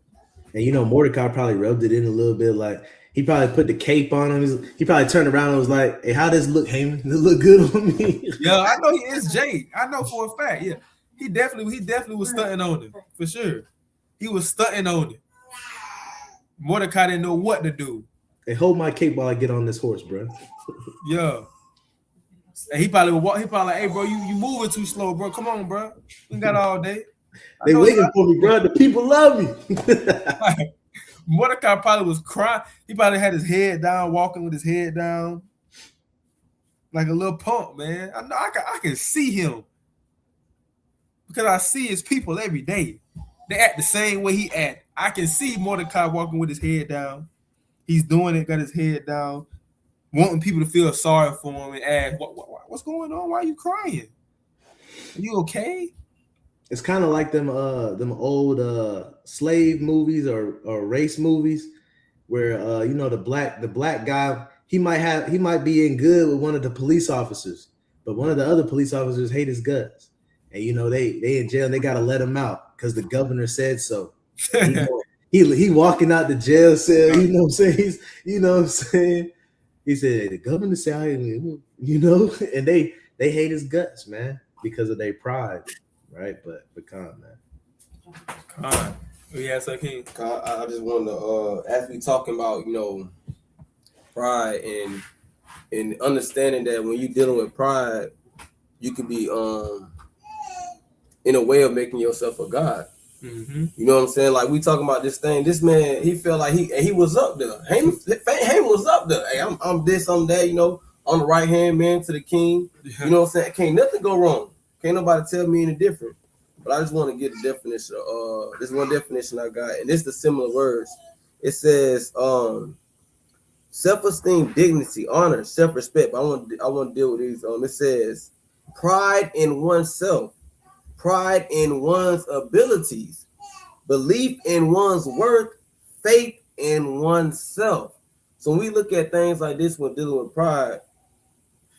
And Mordecai probably rubbed it in a little bit. Like he probably put the cape on him. He probably turned around and was like, "Hey, how does it look, Haman? Does it look good on me?" Yeah, I know he is Jay. I know for a fact. Yeah, he definitely was stunting on him for sure. He was stunting on it. Mordecai didn't know what to do. Hey, hold my cape while I get on this horse, bro. Yeah. And he probably like, hey, bro, you moving too slow, bro. Come on, bro. We got all day. They waiting for me, bro. The people love me. Mordecai probably was crying. He probably had his head down, walking with his head down, like a little punk, man. I know I can see him because I see his people every day. They act the same way he act. I can see Mordecai walking with his head down. He's doing it, got his head down, wanting people to feel sorry for him and ask, what's going on? Why are you crying? Are you okay? It's kind of like them old slave movies or race movies where the black guy he might be in good with one of the police officers, but one of the other police officers hate his guts, and they in jail and they gotta let him out because the governor said so. He walking out the jail cell, what I'm saying? What I'm saying? He said the governor said, and they hate his guts, man, because of their pride, right? But Khan, man. Khan. Yeah, so King. I just wanted to as we talking about, pride and understanding that when you're dealing with pride, you can be in a way of making yourself a god. Mm-hmm. You know what I'm saying? Like we talking about this thing. This man, he felt like he was up there. Haman was up there. Hey, I'm this, I'm that. On the right hand man to the king. You know what I'm saying? Can't nothing go wrong. Can't nobody tell me any different. But I just want to get a definition. This one definition I got, and it's the similar words. It says self-esteem, dignity, honor, self-respect. But I want to deal with these. It says pride in oneself. Pride in one's abilities, belief in one's worth, faith in oneself. So when we look at things like this when dealing with pride,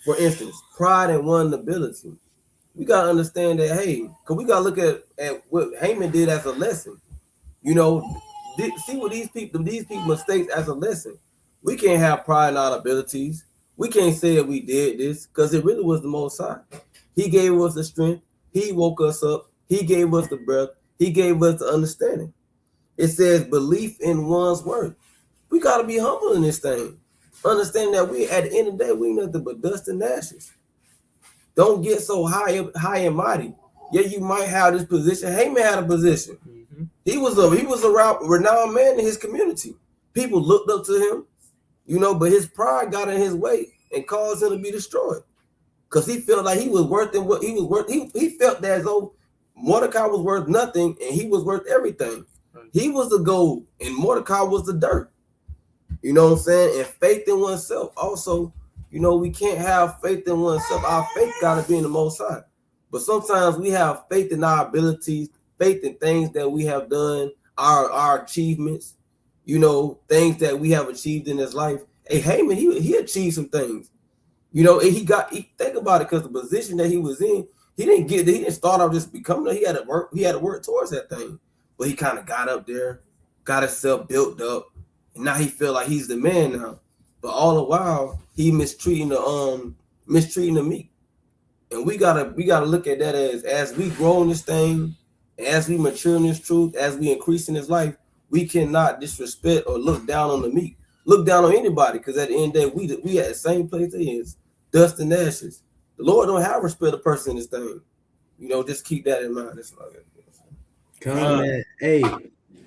for instance, pride in one's ability, we got to understand that, hey, because we got to look at what Haman did as a lesson. See what these people mistakes as a lesson. We can't have pride in our abilities. We can't say that we did this because it really was the Most High. He gave us the strength. He woke us up. He gave us the breath. He gave us the understanding. It says belief in one's worth. We got to be humble in this thing. Understand that we, at the end of the day, we nothing but dust and ashes. Don't get so high and mighty. Yeah, you might have this position. Haman had a position. Mm-hmm. He was a renowned man in his community. People looked up to him, but his pride got in his way and caused him to be destroyed. Because he felt like he was worth than what he was worth. He felt that as though Mordecai was worth nothing and he was worth everything. He was the gold and Mordecai was the dirt. You know what I'm saying? And faith in oneself. Also, we can't have faith in oneself. Our faith got to be in the Most High. But sometimes we have faith in our abilities, faith in things that we have done, our achievements, you know, things that we have achieved in his life. Hey, Haman, he achieved some things. You know, and he think about it, because the position that he was in, he didn't start off just becoming it. He had to work towards that thing. But he kind of got up there, got himself built up, and now he feel like he's the man now. But all the while, he mistreating the meek. And we gotta look at that as we grow in this thing, as we mature in this truth, as we increase in this life, we cannot disrespect or look down on the meek, look down on anybody, because at the end of the day, we at the same place they is, dust and ashes. The Lord don't have respect of person in this thing. You know, just keep that in mind. That's what I got. Come on, man. Hey,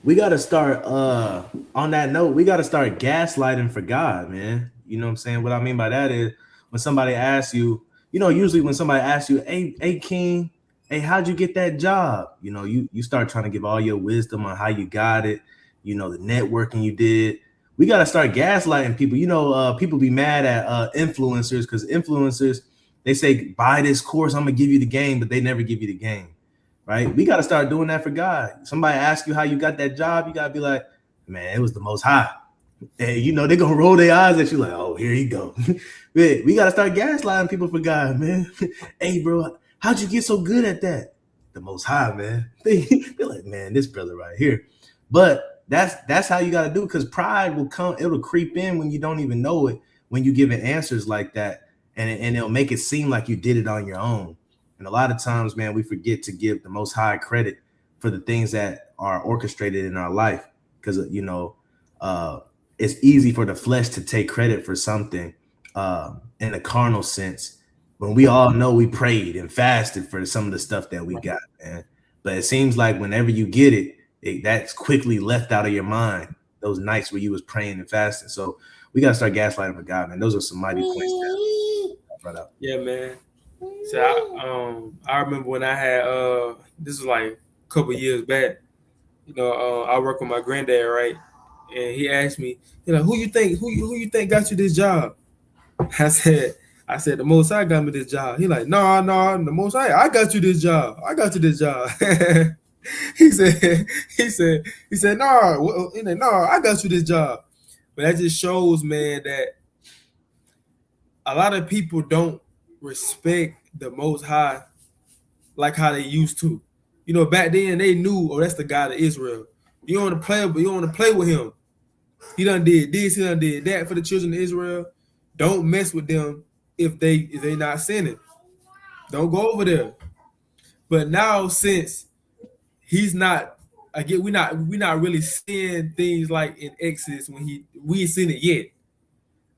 we gotta start on that note, we gotta start gaslighting for God, man. You know what I'm saying? What I mean by that is when somebody asks you, you know, usually when somebody asks you, hey King, hey, how'd you get that job? You know, you start trying to give all your wisdom on how you got it, you know, the networking you did. We got to start gaslighting people. You know, people be mad at influencers, because influencers, they say, buy this course, I'm going to give you the game, but they never give you the game, right? We got to start doing that for God. Somebody asks you how you got that job, you got to be like, man, it was the Most High. And, you know, they're going to roll their eyes at you like, oh, here you go. We got to start gaslighting people for God, man. Hey, bro, how'd you get so good at that? The Most High, man. They're like, man, this brother right here. But that's how you got to do, because pride will come. It'll creep in when you don't even know it, when you give it answers like that. And it'll make it seem like you did it on your own. And a lot of times, man, we forget to give the Most High credit for the things that are orchestrated in our life. Because, you know, it's easy for the flesh to take credit for something in a carnal sense, when we all know we prayed and fasted for some of the stuff that we got, man. But it seems like whenever you get it, that's quickly left out of your mind, those nights where you was praying and fasting. So we got to start gaslighting for God, man. Those are some mighty points that I brought up. Yeah, man. So I remember when I had this was like a couple years back. You know, I work with my granddad, right? And he asked me, you know, who you think got you this job? I said, the Most High got me this job. He like, no, the Most High, I got you this job. he said, no, I got you this job. But that just shows, man, that a lot of people don't respect the Most High like how they used to. You know, back then they knew, oh, that's the God of Israel. You don't want to play with him. He done did this, he done did that for the children of Israel. Don't mess with them if they not sinning. Don't go over there. But now, since he's not, again, we not really seeing things like in Exodus when we ain't seen it yet.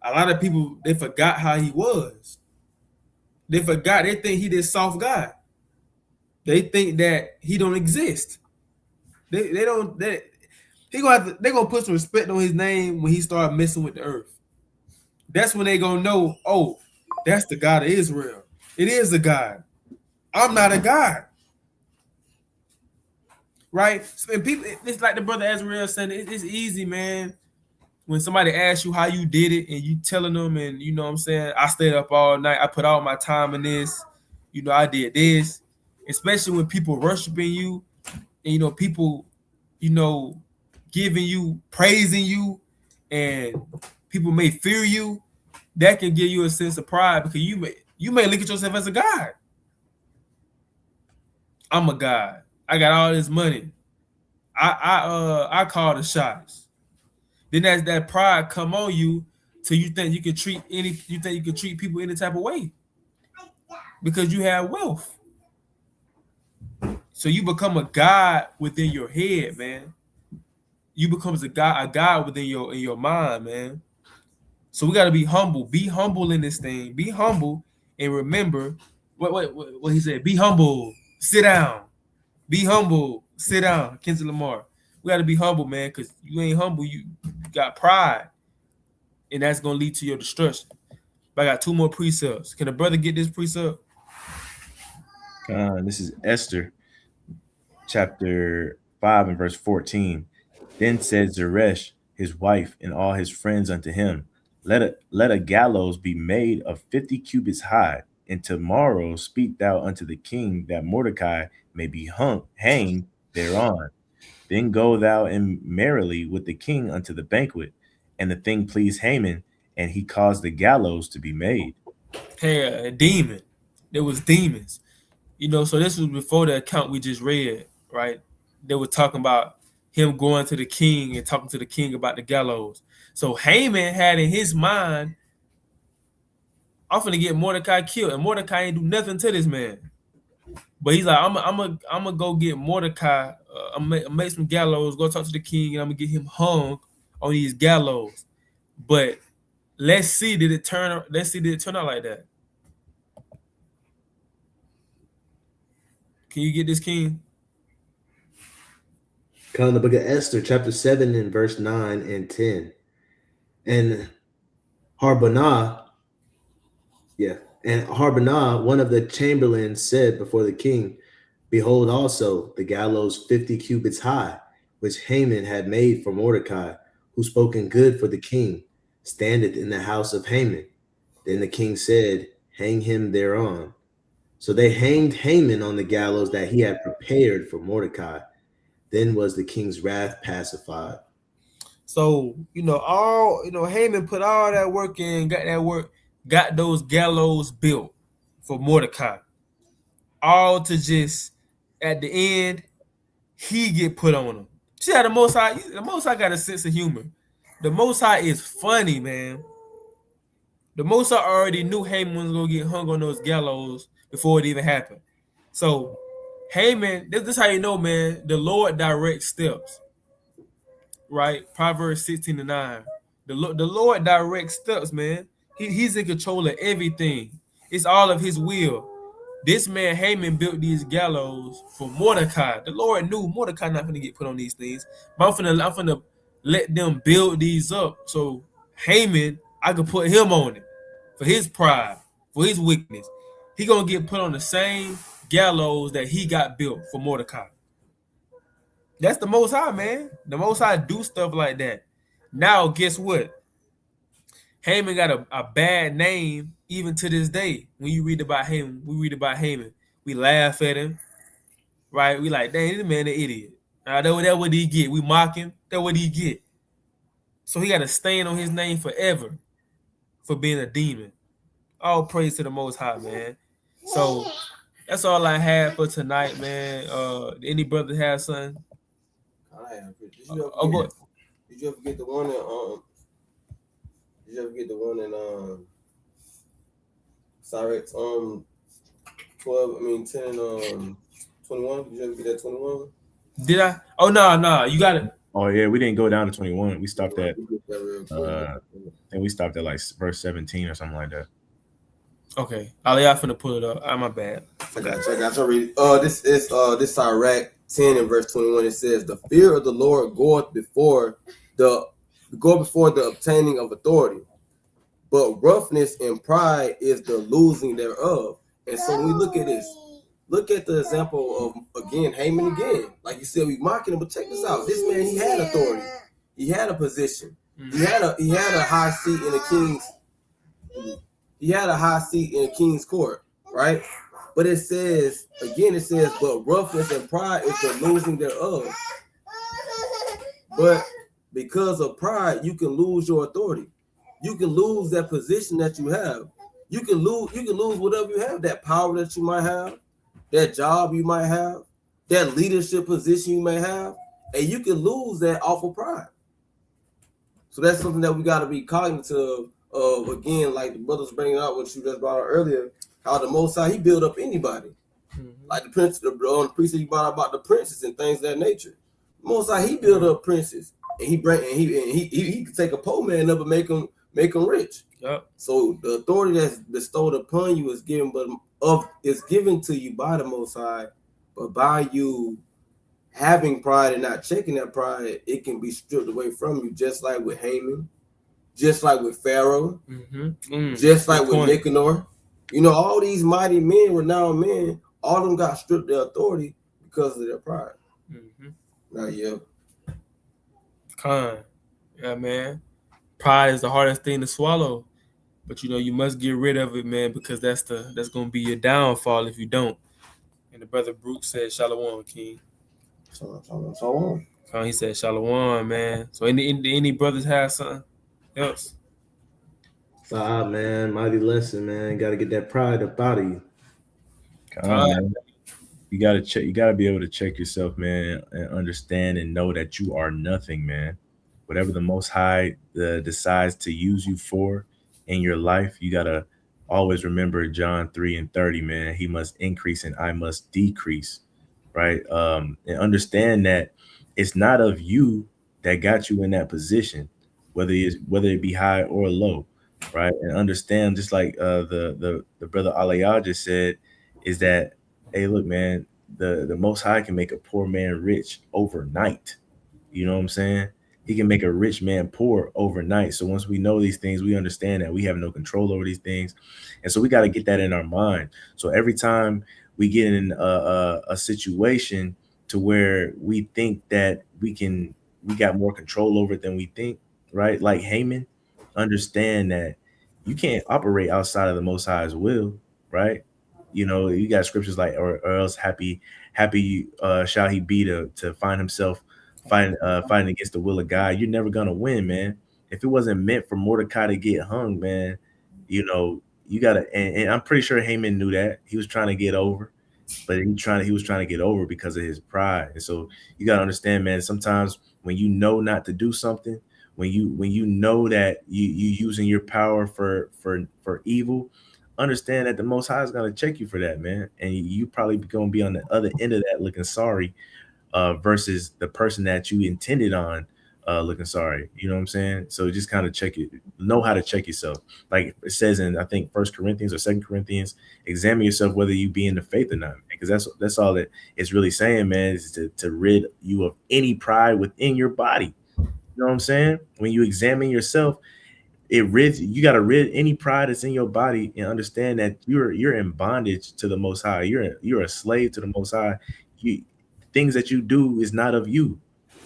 A lot of people, they forgot how he was. They forgot. They think he this soft God. They think that he don't exist. They don't. They're gonna put some respect on his name when he start messing with the earth. That's when they gonna know, oh, that's the God of Israel. It is a God. I'm not a God. Right? So people, it's like the brother Azrael said, it's easy, man. When somebody asks you how you did it and you telling them, and you know what I'm saying, I stayed up all night, I put all my time in this, you know, I did this. Especially when people worshiping you, and you know, people, you know, giving you, praising you, and people may fear you, that can give you a sense of pride, because you may look at yourself as a God. I'm a God. I got all this money. I call the shots. Then as that pride come on you, till you think you can treat people any type of way because you have wealth. So you become a God within your head, man. You become a God within your mind, man. So we gotta be humble. Be humble in this thing. Be humble and remember what he said. Be humble. Sit down. Be humble. Sit down. Kendrick Lamar. We gotta be humble, man, because you ain't humble. You got pride, and that's gonna lead to your destruction. But I got 2 more precepts. Can a brother get this precept? This is Esther, chapter 5 and verse 14. Then said Zeresh, his wife, and all his friends unto him, let a gallows be made of 50 cubits high, and tomorrow speak thou unto the king that Mordecai may be hanged thereon. Then go thou in merrily with the king unto the banquet. And the thing pleased Haman, and he caused the gallows to be made. Hey, a demon. There was demons. So this was before the account we just read, right? They were talking about him going to the king and talking to the king about the gallows. So Haman had in his mind, I'm finna get Mordecai killed, and Mordecai ain't do nothing to this man. But he's like, I'm gonna go get Mordecai. I'm make some gallows. Go talk to the king, and I'm gonna get him hung on these gallows. But let's see, did it turn out like that? Can you get this, King? Come in the book of Esther, chapter 7, and verse 9 and 10. And Harbonah, one of the chamberlains, said before the king, behold also the gallows 50 cubits high, which Haman had made for Mordecai, who spoken good for the king, standeth in the house of Haman. Then the king said, hang him thereon. So they hanged Haman on the gallows that he had prepared for Mordecai. Then was the king's wrath pacified. So, Haman put all that work in, got those gallows built for Mordecai. All to just, at the end, he get put on them. See how the Most High got a sense of humor. The Most High is funny, man. The Most High already knew Haman was going to get hung on those gallows before it even happened. So, Haman, this is how you know, man, the Lord directs steps. Right? Proverbs 16:9. The Lord directs steps, man. He's in control of everything. It's all of his will. This man Haman built these gallows for Mordecai. The Lord knew Mordecai not going to get put on these things. But I'm finna let them build these up. So Haman, I could put him on it for his pride, for his wickedness. He going to get put on the same gallows that he got built for Mordecai. That's the Most High, man. The Most High do stuff like that. Now, guess what? Haman got a bad name even to this day. When you read about Haman, we laugh at him, right? We like, dang, this man an idiot. That's what he get. We mock him. That's what he get. So he got a stain on his name forever for being a demon. All praise to the Most High, man. So that's all I had for tonight, man. Any brothers have something? Did you ever get the one in Cyrix 12? 10 and 21. Did you ever get that 21? Did I? Oh no, you got it. Oh yeah, we didn't go down to 21. We stopped at I think we stopped at like verse 17 or something like that. Okay, Ali, I'm finna pull it up. My bad. I got you. Read. This is Sirach 10 and verse 21. It says, "The fear of the Lord goeth before the obtaining of authority, but roughness and pride is the losing thereof." And so when we look at this, look at the example of again Haman again. Like you said, we mocking him, but check this out. This man, he had authority, he had a position, he had a high seat in the king's. He had a high seat in the king's court, right? But it says, but roughness and pride is the losing thereof. But because of pride, you can lose your authority. You can lose that position that you have. You can lose whatever you have, that power that you might have, that job you might have, that leadership position you may have, and you can lose that off of pride. So that's something that we got to be cognizant of, again, like the brothers bringing out what you just brought out earlier, how the Most High, he built up anybody. Like the priest that you brought out about the princes and things of that nature. The Most High, he built up princes, and he could take a poor man up and make him rich. Yep. So the authority that's bestowed upon you is given to you by the Most High, but by you having pride and not checking that pride, it can be stripped away from you, just like with Haman, just like with Pharaoh, just like with Nicanor. All these mighty men, renowned men, all of them got stripped their authority because of their pride. Now, yeah. Yeah, man. Pride is the hardest thing to swallow But you must get rid of it, man, because that's gonna be your downfall if you don't. And the brother Brooks said, Shalom, King. So He said, Shalom, man. So any brothers have something else? Man, mighty lesson, man. Got to get that pride up out of you. Come on, man. You gotta check. You gotta be able to check yourself, man, and understand and know that you are nothing, man. Whatever the Most High decides to use you for in your life, you gotta always remember John 3:30, man. He must increase and I must decrease, right? And understand that it's not of you that got you in that position, whether it be high or low, right? And understand, just like the brother Aliyah just said, is that, hey, look, man, the Most High can make a poor man rich overnight. You know what I'm saying? He can make a rich man poor overnight. So once we know these things, we understand that we have no control over these things. And so we got to get that in our mind. So every time we get in a situation to where we think that we got more control over it than we think, right? Like Haman, understand that you can't operate outside of the Most High's will, right? You got scriptures like, or else happy shall he be to find himself fighting against the will of God. You're never gonna win, man. If it wasn't meant for Mordecai to get hung, man, you gotta. And I'm pretty sure Haman knew that. He was trying to get over, but he was trying to get over because of his pride. And so you gotta understand, man. Sometimes when you know not to do something, when you know that you using your power for evil, understand that the Most High is going to check you for that, man. And you probably going to be on the other end of that looking sorry versus the person that you intended on looking sorry. You know what I'm saying? So just kind of check it. Know how to check yourself. Like it says in, I think, 1 Corinthians or 2 Corinthians, examine yourself whether you be in the faith or not. Because that's all that it's really saying, man, is to rid you of any pride within your body. You know what I'm saying? When you examine yourself, you got to rid any pride that's in your body and understand that you're in bondage to the Most High. You're a slave to the Most High. Things that you do is not of you,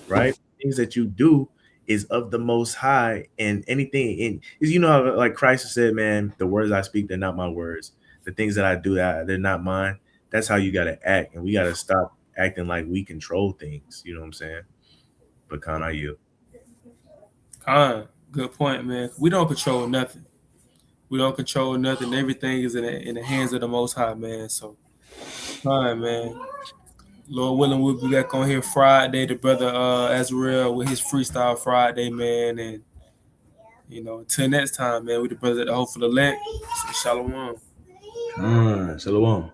right? Things that you do is of the Most High, and anything in is how, like Christ said, man, the words I speak, they're not my words. The things that I do, they're not mine. That's how you got to act, and we got to stop acting like we control things. You know what I'm saying? But Khan, I yield. Khan, good point, man. We don't control nothing. We don't control nothing. Everything is in the hands of the Most High, man. So, Khan, man. Lord willing, we'll be back on here Friday. The brother Azrael with his freestyle Friday, man. And until next time, man, we the brothers at the Hopeful Elect. Shalom. Shalom.